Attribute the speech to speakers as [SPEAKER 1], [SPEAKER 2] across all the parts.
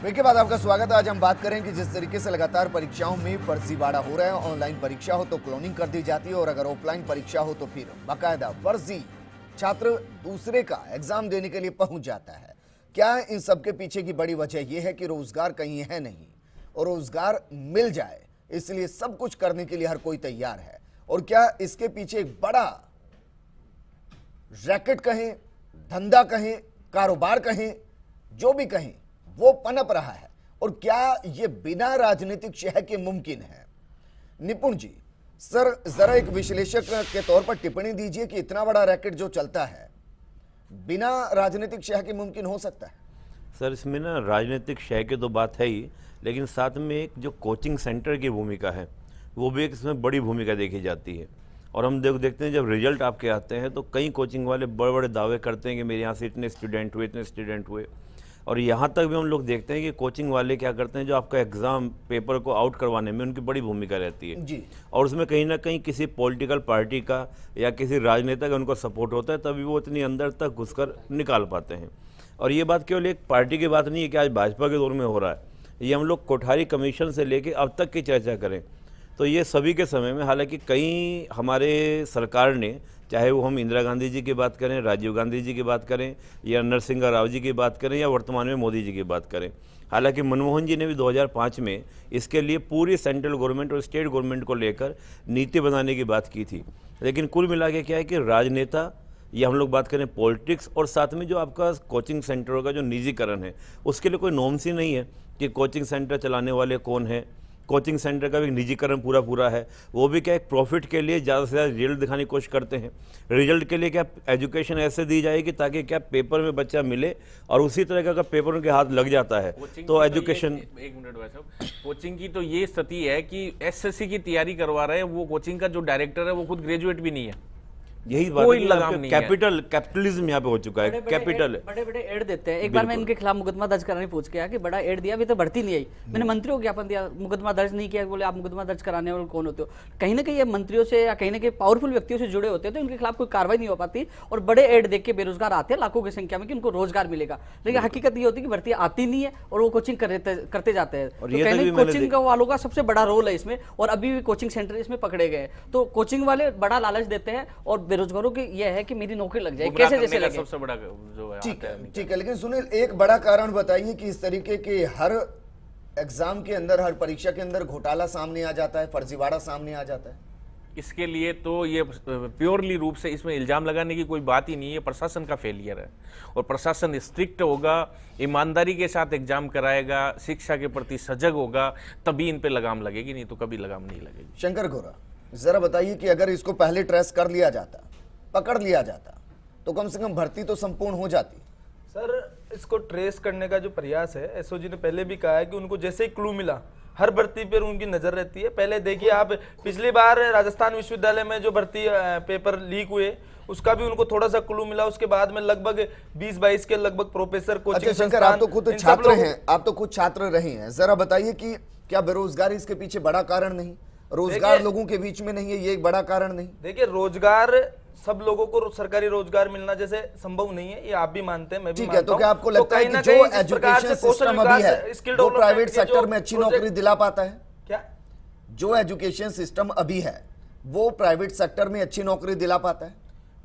[SPEAKER 1] Break के बाद आपका स्वागत है। आज हम बात करें कि जिस तरीके से लगातार परीक्षाओं में फर्जीवाड़ा हो रहा है, ऑनलाइन परीक्षा हो तो क्लोनिंग कर दी जाती है और अगर ऑफलाइन परीक्षा हो तो फिर बाकायदा फर्जी छात्र दूसरे का एग्जाम देने के लिए पहुंच जाता है। क्या इन सब के पीछे की बड़ी वजह यह है कि रोजगार कहीं है नहीं और रोजगार मिल जाए इसलिए सब कुछ करने के लिए हर कोई तैयार है? और क्या इसके पीछे एक बड़ा रैकेट कहें, धंधा कहें, कारोबार कहें, जो भी कहें वो पनप रहा है? और क्या ये बिना राजनीतिक शह के मुमकिन है? निपुण जी, सर जरा एक विश्लेषक के तौर पर टिप्पणी दीजिए कि इतना बड़ा रैकेट जो चलता है बिना राजनीतिक शह के मुमकिन हो सकता है?
[SPEAKER 2] सर इसमें ना राजनीतिक शय की तो बात है ही, लेकिन साथ में एक जो कोचिंग सेंटर की भूमिका है वो भी एक इसमें बड़ी भूमिका देखी जाती है। और हम देखते हैं जब रिजल्ट आपके आते हैं तो कई कोचिंग वाले बड़े बड़े दावे करते हैं कि मेरे यहाँ से इतने स्टूडेंट हुए, इतने स्टूडेंट हुए। और यहाँ तक भी हम लोग देखते हैं कि कोचिंग वाले क्या करते हैं, जो आपका एग्ज़ाम पेपर को आउट करवाने में उनकी बड़ी भूमिका रहती है
[SPEAKER 1] जी।
[SPEAKER 2] और उसमें कहीं ना कहीं किसी पॉलिटिकल पार्टी का या किसी राजनेता का उनको सपोर्ट होता है, तभी वो इतनी अंदर तक घुसकर निकाल पाते हैं। और ये बात केवल एक पार्टी की बात नहीं है कि आज भाजपा के दौर में हो रहा है, ये हम लोग कोठारी कमीशन से लेके अब तक की चर्चा करें तो ये सभी के समय में, हालांकि कई हमारे सरकार ने, चाहे वो हम इंदिरा गांधी जी की बात करें, राजीव गांधी जी की बात करें या नरसिंह राव जी की बात करें या वर्तमान में मोदी जी की बात करें, हालांकि मनमोहन जी ने भी 2005 में इसके लिए पूरी सेंट्रल गवर्नमेंट और स्टेट गवर्नमेंट को लेकर नीति बनाने की बात की थी। लेकिन कुल मिला के क्या है कि राजनेता या हम लोग बात करें पॉलिटिक्स और साथ में जो आपका कोचिंग सेंटरों का जो निजीकरण है उसके लिए कोई नॉर्म्स ही नहीं है कि कोचिंग सेंटर चलाने वाले कौन है। कोचिंग सेंटर का भी निजीकरण पूरा है, वो भी क्या एक प्रॉफिट के लिए ज़्यादा से ज़्यादा रिजल्ट दिखाने की कोशिश करते हैं। रिजल्ट के लिए क्या एजुकेशन ऐसे दी जाएगी ताकि क्या पेपर में बच्चा मिले और उसी तरह का अगर पेपर उनके हाथ लग जाता है तो एजुकेशन।
[SPEAKER 3] एक मिनट भाई साहब, कोचिंग की तो ये स्थिति है कि एसएससी की तैयारी करवा रहे हैं, वो कोचिंग का जो डायरेक्टर है वो खुद ग्रेजुएट भी नहीं है।
[SPEAKER 2] यही बात
[SPEAKER 3] कोई लगाम नहीं है।
[SPEAKER 2] कैपिटलिज्म यहाँ पे हो चुका है। कैपिटल
[SPEAKER 4] बड़े बड़े एड देते हैं। एक बार मैं इनके खिलाफ मुकदमा दर्ज कराने पूछ के आया कि बड़ा एड दिया, अभी तो भर्ती नहीं आई। मैंने मंत्रियों को ज्ञापन दिया, मुकदमा दर्ज नहीं किया। बोले आप मुकदमा दर्ज कराने वाले कौन होते हो? कहीं ना कहीं ये मंत्रियों से या कहीं ना कहीं पावरफुल व्यक्तियों से जुड़े होते हैं तो इनके खिलाफ कोई कार्रवाई नहीं हो पाती और बड़े एड देख के बेरोजगार आते हैं लाखों की संख्या में कि उनको रोजगार मिलेगा, लेकिन हकीकत ये होती है कि भर्ती आती नहीं है और वो कोचिंग करते जाते हैं। कोचिंग वालों का सबसे बड़ा रोल है इसमें और अभी भी कोचिंग सेंटर इसमें पकड़े गए। तो कोचिंग वाले बड़ा लालच देते हैं और बेरोजगारों की यह है कि मेरी नौकरी लग जाए, कैसे जैसे लगे।
[SPEAKER 3] सबसे बड़ा जो है
[SPEAKER 1] ठीक है। लेकिन सुनील, एक बड़ा कारण बताइए कि इस तरीके के हर एग्जाम के अंदर, हर परीक्षा के अंदर घोटाला सामने आ जाता है, फर्जीवाड़ा सामने आ जाता है।
[SPEAKER 3] इसके लिए तो ये प्योरली रूप से इसमें इल्जाम लगाने की कोई बात ही नहीं है, प्रशासन का फेलियर है। और प्रशासन स्ट्रिक्ट होगा, ईमानदारी के साथ एग्जाम कराएगा, शिक्षा के प्रति सजग होगा, तभी इन पे लगाम लगेगी, नहीं तो कभी लगाम नहीं लगेगी।
[SPEAKER 1] शंकर घोरा, जरा बताइए कि अगर इसको पहले ट्रेस कर लिया जाता, पकड़ लिया जाता, तो कम से कम भर्ती तो संपूर्ण हो जाती।
[SPEAKER 5] सर इसको ट्रेस करने का जो प्रयास है, एसओजी ने पहले भी कहा है कि उनको जैसे ही क्लू मिला हर भर्ती पर उनकी नजर रहती है। पहले देखिए आप, पिछली बार राजस्थान विश्वविद्यालय में जो भर्ती पेपर लीक हुए उसका भी उनको थोड़ा सा क्लू मिला, उसके बाद में लगभग 20-22 के लगभग प्रोफेसर कोचिंग।
[SPEAKER 1] अच्छा शंकर, आप तो खुद छात्र हैं, आप तो खुद छात्र रहे हैं, जरा बताइए कि क्या बेरोजगारी इसके पीछे बड़ा कारण नहीं? रोजगार लोगों के बीच में नहीं है, ये एक बड़ा कारण नहीं? देखिए,
[SPEAKER 5] रोजगार सब लोगों को सरकारी रोजगार मिलना जैसे संभव नहीं है, ये आप भी मानते हैं, मैं भी
[SPEAKER 1] मानता हूं। तो क्या आपको लगता है कि जो एजुकेशन सिस्टम अभी है वो प्राइवेट सेक्टर में अच्छी नौकरी दिला पाता है?
[SPEAKER 5] क्या
[SPEAKER 1] जो एजुकेशन सिस्टम अभी है वो प्राइवेट सेक्टर में अच्छी नौकरी दिला पाता है?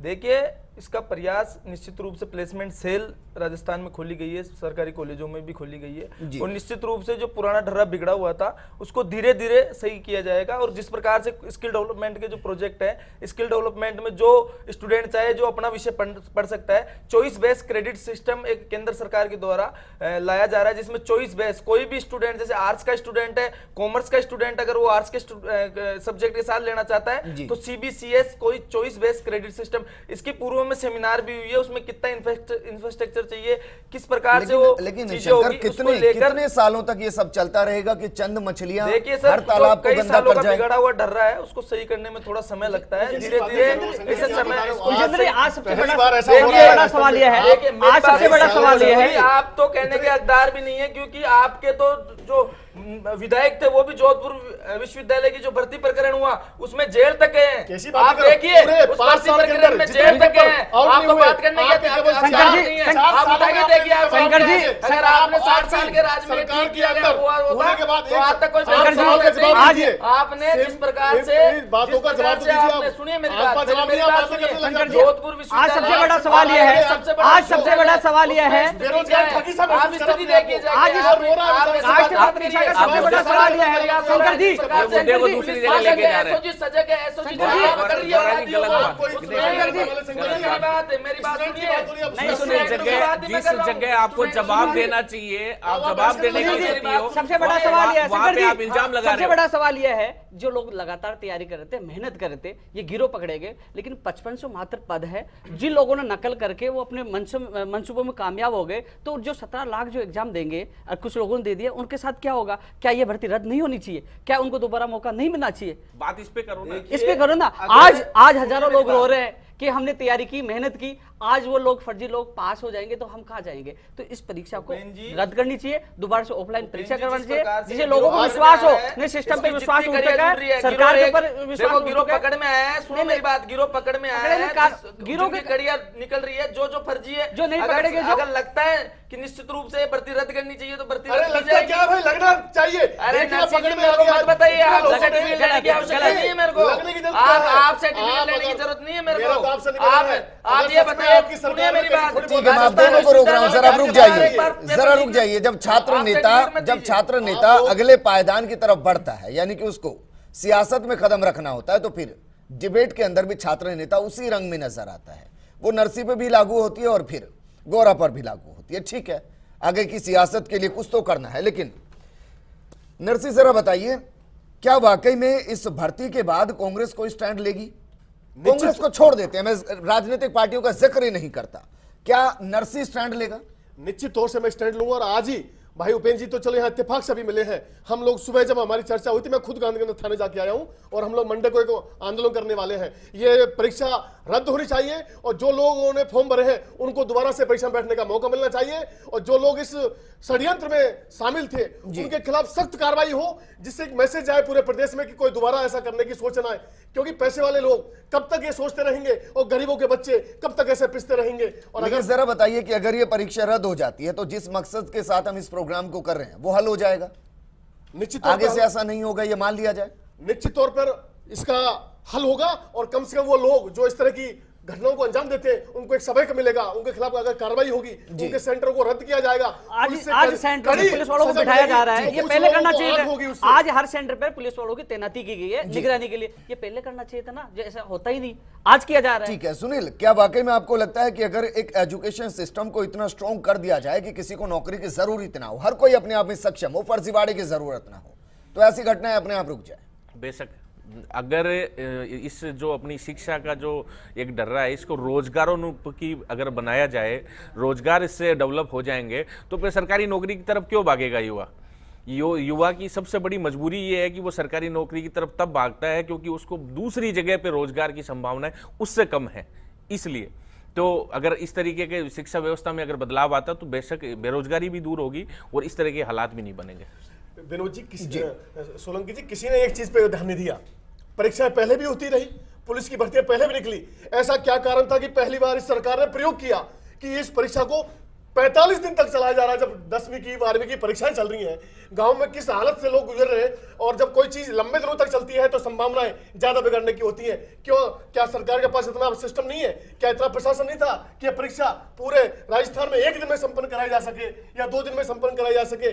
[SPEAKER 5] देखिए, इसका प्रयास निश्चित रूप से प्लेसमेंट सेल राजस्थान में खोली गई है, सरकारी कॉलेजों में भी खोली गई है और निश्चित रूप से जो पुराना ढर्रा बिगड़ा हुआ था उसको धीरे धीरे सही किया जाएगा। और जिस प्रकार से स्किल डेवलपमेंट के जो प्रोजेक्ट है, स्किल डेवलपमेंट में जो स्टूडेंट चाहे जो अपना विषय पढ़ सकता है, चॉइस बेस्ड क्रेडिट सिस्टम एक केंद्र सरकार के द्वारा लाया जा रहा है, जिसमें चॉइस बेस्ड कोई भी स्टूडेंट, जैसे आर्ट्स का स्टूडेंट है, कॉमर्स का स्टूडेंट, अगर वो आर्ट्स के सब्जेक्ट के साथ लेना चाहता है तो CBCS कोई चॉइस बेस्ड क्रेडिट सिस्टम, इसकी पूर्व में सेमिनार भी हुई है, उसमें कितना इंफ्रास्ट्रक्चर चाहिए, किस प्रकार से वो
[SPEAKER 1] लेकिन शंकर, कितने सालों तक ये सब चलता रहेगा कि चंद मछलियां हर तालाब को गंदा कर जाए?
[SPEAKER 5] बिगड़ा हुआ डर रहा है, उसको सही करने में थोड़ा समय लगता है, धीरे धीरे इसे समय।
[SPEAKER 4] आज सबसे बड़ा सवाल यह है, आज सबसे बड़ा सवाल यह है,
[SPEAKER 5] आप तो कहने के हकदार भी नहीं है, क्योंकि आपके तो जो विधायक थे, वो भी जोधपुर विश्वविद्यालय की जो भर्ती प्रकरण हुआ उसमें जेल तक गए हैं।
[SPEAKER 6] कैसी बात
[SPEAKER 5] आप
[SPEAKER 6] कर रहे हो?
[SPEAKER 5] देखिए
[SPEAKER 6] पूरे
[SPEAKER 5] उस
[SPEAKER 6] 5
[SPEAKER 5] भर्ती
[SPEAKER 6] साल के
[SPEAKER 5] प्रकरण
[SPEAKER 6] अंदर
[SPEAKER 5] में
[SPEAKER 6] जितने
[SPEAKER 5] जेल तक गए
[SPEAKER 6] पेपर
[SPEAKER 5] हैं।
[SPEAKER 6] आउट नहीं
[SPEAKER 5] आपको
[SPEAKER 6] हुए,
[SPEAKER 5] बात करने
[SPEAKER 6] आपके
[SPEAKER 5] की
[SPEAKER 6] केवल
[SPEAKER 4] शंकर जी,
[SPEAKER 5] आप बताइए, देखिए आप
[SPEAKER 4] शंकर जी,
[SPEAKER 5] अगर आपने 60 साल के राज में
[SPEAKER 6] सरकार
[SPEAKER 5] ठीक
[SPEAKER 6] के
[SPEAKER 5] किया
[SPEAKER 6] अंदर
[SPEAKER 5] हुआ
[SPEAKER 6] होने के बाद
[SPEAKER 5] तो आज तक कोई
[SPEAKER 6] शंकर जी,
[SPEAKER 5] सवाल
[SPEAKER 6] का जवाब
[SPEAKER 5] नहीं।
[SPEAKER 6] दीजिए।
[SPEAKER 5] आपने जिस प्रकार से
[SPEAKER 6] इन बातों का जवाब तो दीजिए
[SPEAKER 5] आपने
[SPEAKER 6] आप।
[SPEAKER 5] सुनिए मेरी
[SPEAKER 6] आपका
[SPEAKER 5] बात,
[SPEAKER 6] जवाब
[SPEAKER 5] मेरी
[SPEAKER 6] नहीं, आप
[SPEAKER 5] बात
[SPEAKER 6] बातें करने
[SPEAKER 5] सुनिए।
[SPEAKER 6] लग जाते हैं।
[SPEAKER 5] जोधपुर
[SPEAKER 4] आज सबसे बड़ा
[SPEAKER 5] विश्वविद्यालय
[SPEAKER 4] सवाल यह है, आज सबसे बड़ा सवाल यह है,
[SPEAKER 6] बेरोजगार ठगी सब
[SPEAKER 5] आप स्थिति देखिए
[SPEAKER 6] आज इस रो रहा है
[SPEAKER 4] राष्ट्रीय परीक्षा का सबसे बड़ा सवाल यह है, शंकर जी,
[SPEAKER 3] मुद्दे को दूसरी जगह लेके जा रहे हैं।
[SPEAKER 5] सजग है, एसओजी मेरी बात सुनिए।
[SPEAKER 3] जिस जगह आपको जवाब देना चाहिए, आप जवाब देने की स्थिति हो,
[SPEAKER 4] सबसे बड़ा सवाल यह है,
[SPEAKER 3] वहाँ
[SPEAKER 4] शंकर
[SPEAKER 3] पे
[SPEAKER 4] जी,
[SPEAKER 3] आप इल्जाम लगा रहे
[SPEAKER 4] सबसे
[SPEAKER 3] हो।
[SPEAKER 4] बड़ा सवाल यह है, जो लोग लगातार तैयारी कर रहे थे, मेहनत कर रहे थे, ये गिरोह पकड़े गए, लेकिन 5500 मात्र पद है। जिन लोगों ने नकल करके वो अपने मंसूबों में कामयाब हो गए, तो जो 17 लाख जो एग्जाम देंगे और कुछ लोगों ने दे दिया, उनके साथ क्या होगा? क्या ये भर्ती रद्द नहीं होनी चाहिए? क्या उनको दोबारा मौका नहीं मिलना चाहिए?
[SPEAKER 3] बात इस पे करो ना।
[SPEAKER 4] इस पे करो ना। आज हजारों लोग रो रहे हैं कि हमने तैयारी की, मेहनत की, आज वो लोग फर्जी लोग पास हो जाएंगे तो हम कहाँ जाएंगे? तो इस परीक्षा को रद्द करनी चाहिए, दोबारा से ऑफलाइन परीक्षा करवानी चाहिए, जिससे लोगों को विश्वास हो, नहीं सिस्टम पे विश्वास उठ चुका है, सरकार के ऊपर विश्वास उठ
[SPEAKER 5] गिरोह
[SPEAKER 4] चुका है।
[SPEAKER 5] पकड़ में आया है, सुनो मेरी बात, गिरोह पकड़ में आया है, गिरोह की कड़ियां निकल रही है, जो फर्जी है,
[SPEAKER 4] जो नहीं पकड़ेंगे, जो
[SPEAKER 5] अगर लगता है कि निश्चित रूप से भर्ती रद्द करनी चाहिए तो भर्ती
[SPEAKER 6] अरे
[SPEAKER 5] रद्द की
[SPEAKER 6] लगता है क्या भाई, लगना चाहिए।
[SPEAKER 5] अरे
[SPEAKER 6] देखिए,
[SPEAKER 5] नरसिंह
[SPEAKER 6] पकड़
[SPEAKER 5] जी,
[SPEAKER 6] में
[SPEAKER 5] मेरे को
[SPEAKER 6] आ गया।
[SPEAKER 5] मत बताइए, आप
[SPEAKER 6] लोगों ने-
[SPEAKER 5] सर्टिफिकेट लेने की आवश्यकता नहीं है मेरे को,
[SPEAKER 6] लगने की जरूरत क्या है?
[SPEAKER 5] आप सर्टिफिकेट लेने की जरूरत नहीं है मेरे
[SPEAKER 6] मेरा
[SPEAKER 5] को,
[SPEAKER 6] तो आपसे निवेदन है।
[SPEAKER 5] आप
[SPEAKER 6] अगर
[SPEAKER 5] ये
[SPEAKER 6] सच में
[SPEAKER 5] बताइए,
[SPEAKER 6] आपकी
[SPEAKER 5] सुनिए
[SPEAKER 6] सरकार
[SPEAKER 5] मेरी
[SPEAKER 6] में
[SPEAKER 5] बात,
[SPEAKER 6] थोड़ी
[SPEAKER 1] ठीक है, मैं आप दोनों को रोक रहा हूं, सर आप रुक जाइए, जरा रुक जाइए। जब छात्र नेता अगले पायदान की तरफ बढ़ता है, यानी कि उसको सियासत में कदम रखना होता है, तो फिर डिबेट के अंदर भी छात्र नेता उसी रंग में नजर आता है। वो नरसी पे भी लागू होती है और फिर गोरा पर भी लागू होती है। ठीक है, आगे की सियासत के लिए कुछ तो करना है, लेकिन नरसी जरा बताइए, क्या वाकई में इस भर्ती के बाद कांग्रेस कोई स्टैंड लेगी? कांग्रेस को छोड़ देते हैं, मैं राजनीतिक पार्टियों का जिक्र ही नहीं करता, क्या नरसी स्टैंड लेगा?
[SPEAKER 6] निश्चित तौर से मैं स्टैंड लूंगा। और आज ही भाई उपेंद्र जी तो चलो यहाँ इत्तेफाक से भी मिले हैं। हम लोग सुबह जब हमारी चर्चा हुई थी, मैं खुद गांधीनगर थाने जाके आया हूँ और हम लोग मंडे को एक आंदोलन करने वाले हैं। ये परीक्षा रद्द होनी चाहिए और जो लोगों ने फॉर्म भरे हैं उनको दोबारा से परीक्षा में बैठने का मौका मिलना चाहिए, और जो लोग इस षड्यंत्र में शामिल थे उनके खिलाफ सख्त कार्रवाई हो, जिससे एक मैसेज जाए पूरे प्रदेश में कि कोई दोबारा ऐसा करने की सोच ना आए। क्योंकि पैसे वाले लोग कब तक ये सोचते रहेंगे और गरीबों के बच्चे कब तक ऐसे पिसते रहेंगे। और
[SPEAKER 1] लेकिन जरा बताइए कि अगर ये परीक्षा रद्द हो जाती है तो जिस मकसद के साथ हम इस प्रोग्राम को कर रहे हैं वो हल हो जाएगा?
[SPEAKER 6] निश्चित
[SPEAKER 1] आगे से ऐसा नहीं होगा, ये मान लिया जाए?
[SPEAKER 6] निश्चित तौर पर इसका हल होगा, और कम से कम वो लोग जो इस तरह की घटनाओं को अंजाम देते हैं उनको एक सबक मिलेगा, उनके खिलाफ अगर कार्रवाई होगी, उनके सेंटरों को रद्द किया जाएगा।
[SPEAKER 4] आज सेंटर में पुलिस वालों को बिठाया जा रहा है, ये पहले करना चाहिए था। आज हर सेंटर पर पुलिस वालों की तैनाती की गई है निगरानी के लिए, ये पहले करना चाहिए था ना, जो ऐसा होता ही नहीं, आज किया जा रहा है।
[SPEAKER 1] ठीक है सुनील, क्या वाकई में आपको लगता है कि अगर एक एजुकेशन सिस्टम को इतना स्ट्रॉन्ग कर दिया जाए कि किसी को नौकरी की जरूरत ना हो, हर कोई अपने आप में सक्षम हो, फर्जीवाड़े की जरूरत ना हो, तो ऐसी घटनाएं अपने आप रुक जाए?
[SPEAKER 3] बेशक, अगर इस जो अपनी शिक्षा का जो एक डर रहा है, इसको रोजगारोन्मुखी अगर बनाया जाए, रोजगार इससे डेवलप हो जाएंगे, तो फिर सरकारी नौकरी की तरफ क्यों भागेगा युवा? युवा की सबसे बड़ी मजबूरी ये है कि वो सरकारी नौकरी की तरफ तब भागता है क्योंकि उसको दूसरी जगह पे रोजगार की संभावनाएं उससे कम है। इसलिए तो अगर इस तरीके के शिक्षा व्यवस्था में अगर बदलाव आता तो बेशक बेरोजगारी भी दूर होगी और इस तरह के हालात भी नहीं बनेंगे।
[SPEAKER 6] विनोद जी, सोलंकी जी, किसी ने एक चीज पे ध्यान नहीं दिया, परीक्षाएं पहले भी होती रही, पुलिस की भर्तियां पहले भी निकली, ऐसा क्या कारण था कि पहली बार इस सरकार ने प्रयोग किया कि इस परीक्षा को 45 दिन तक चलाया जा रहा है? जब 10वीं की 12वीं की परीक्षाएं चल रही हैं, गांव में किस हालत से लोग गुजर रहे हैं, और जब कोई चीज लंबे दिनों तक चलती है तो संभावनाएं ज्यादा बिगड़ने की होती है। क्यों? क्या सरकार के पास इतना सिस्टम नहीं है? क्या इतना प्रशासन नहीं था कि यह परीक्षा पूरे राजस्थान में एक दिन में संपन्न कराई जा सके या 2 दिन में संपन्न कराई जा सके?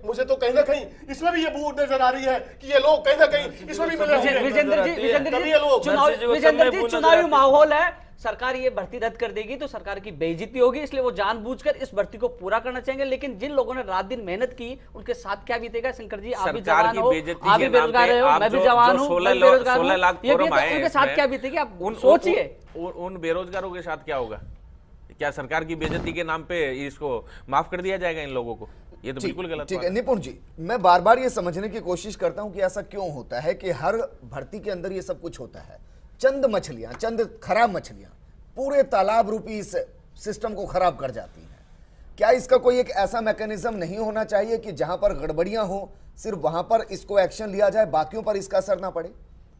[SPEAKER 6] मुझे तो कहीं ना कहीं इसमें भी ये बूढ़ नजर आ रही है कि ये लोग कहीं ना कहीं इसमें भी मिले होंगे।
[SPEAKER 4] विजेंद्र जी, चुनावी माहौल है, सरकार ये भर्ती रद्द कर देगी तो सरकार की बेइज्जती होगी, इसलिए वो जानबूझकर इस भर्ती को पूरा करना चाहेंगे। लेकिन जिन लोगों ने रात दिन मेहनत की उनके साथ क्या बीतेगा? शंकर जी, आप भी जवान हो, आप भी बेरोजगार हो, मैं भी जवान हूँ,
[SPEAKER 3] 16 लाख फॉर्म आए हैं,
[SPEAKER 4] उनके साथ क्या बीतेगी? आप सोचिए,
[SPEAKER 3] उन बेरोजगारों के साथ क्या होगा? क्या सरकार की बेइज्जती के नाम पे इसको माफ कर दिया जाएगा इन लोगों को? ये तो बिल्कुल गलत
[SPEAKER 1] ठीक है निपुण जी, मैं बार बार ये समझने की कोशिश करता हूं कि ऐसा क्यों होता है कि हर भर्ती के अंदर ये सब कुछ होता है। चंद मछलियां, चंद खराब मछलियां पूरे तालाब रूपी इस सिस्टम को खराब कर जाती हैं। क्या इसका कोई एक ऐसा मैकेनिज्म नहीं होना चाहिए कि जहां पर गड़बड़ियां हो सिर्फ वहां पर इसको एक्शन लिया जाए, बाकियों पर इसका असर ना पड़े?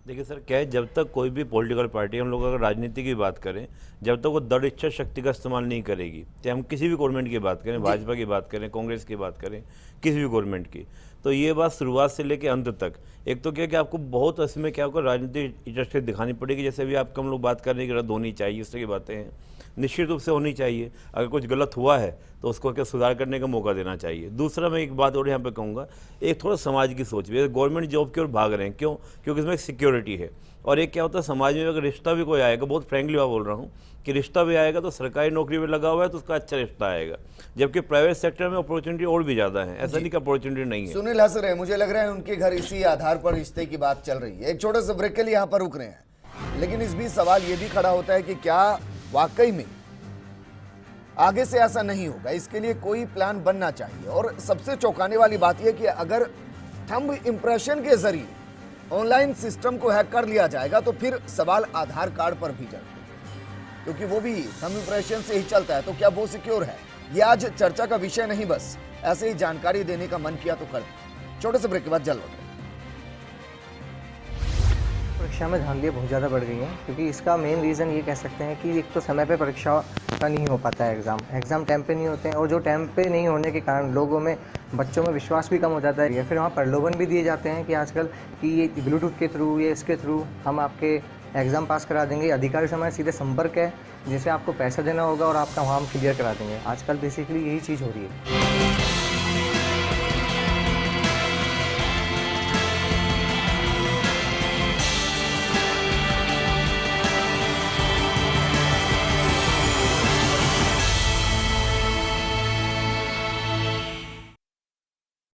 [SPEAKER 2] देखिए सर, क्या है, जब तक कोई भी पॉलिटिकल पार्टी, हम लोग अगर राजनीति की बात करें, जब तक वो दृढ़ इच्छा शक्ति का इस्तेमाल नहीं करेगी, चाहे हम किसी भी गवर्नमेंट की बात करें, भाजपा की बात करें, कांग्रेस की बात करें, किसी भी गवर्नमेंट की, तो ये बात शुरुआत से लेकर अंत तक, एक तो क्या कि आपको बहुत इसमें क्या होगा, राजनीतिक इंटरेस्ट दिखानी पड़ेगी। जैसे अभी आपको हम लोग बात करने की रद्द होनी चाहिए, इस तरह की बातें हैं, निश्चित रूप से होनी चाहिए। अगर कुछ गलत हुआ है तो उसको क्या सुधार करने का मौका देना चाहिए। दूसरा मैं एक बात और यहाँ पे कहूँगा, एक थोड़ा समाज की सोच भी है। गवर्नमेंट जॉब की ओर भाग रहे हैं, क्यों? क्योंकि इसमें एक सिक्योरिटी है। और एक क्या होता है, समाज में अगर रिश्ता भी कोई आएगा, बहुत फ्रेंकली मैं बोल रहा हूँ कि रिश्ता भी आएगा तो सरकारी नौकरी में लगा हुआ है तो उसका अच्छा रिश्ता आएगा, जबकि प्राइवेट सेक्टर में अपॉर्चुनिटी और भी ज़्यादा है। ऐसा नहीं कि अपॉर्चुनिटी नहीं है।
[SPEAKER 1] सुनील हंस रहे हैं, मुझे लग रहा है उनके घर इसी आधार पर रिश्ते की बात चल रही है। एक छोटे से ब्रेक के लिए यहाँ पर रुक रहे हैं, लेकिन इस बीच सवाल ये भी खड़ा होता है कि क्या वाकई में आगे से ऐसा नहीं होगा? इसके लिए कोई प्लान बनना चाहिए। और सबसे चौंकाने वाली बात यह कि अगर थंब इंप्रेशन के जरिए ऑनलाइन सिस्टम को हैक कर लिया जाएगा तो फिर सवाल आधार कार्ड पर भी जाएगा, क्योंकि वो भी थंब इंप्रेशन से ही चलता है। तो क्या वो सिक्योर है? ये आज चर्चा का विषय नहीं, बस ऐसे ही जानकारी देने का मन किया तो कर। छोटे से ब्रेक के बाद जल्द लौटेंगे।
[SPEAKER 7] परीक्षा में धांधलियाँ बहुत ज़्यादा बढ़ गई हैं, क्योंकि इसका मेन रीज़न ये कह सकते हैं कि एक तो समय पे परीक्षा का नहीं हो पाता है, एग्ज़ाम टाइम पे नहीं होते हैं, और जो टाइम पे नहीं होने के कारण लोगों में, बच्चों में विश्वास भी कम हो जाता है। फिर वहाँ प्रलोभन भी दिए जाते हैं कि आजकल कि ये ब्लूटूथ के थ्रू, ये इसके थ्रू हम आपके एग्ज़ाम पास करा देंगे। अधिकारी से हमारे सीधे संपर्क है, जिसे आपको पैसा देना होगा और आपका वहाँ हम क्लियर करा देंगे। आजकल बेसिकली यही चीज़ हो रही है।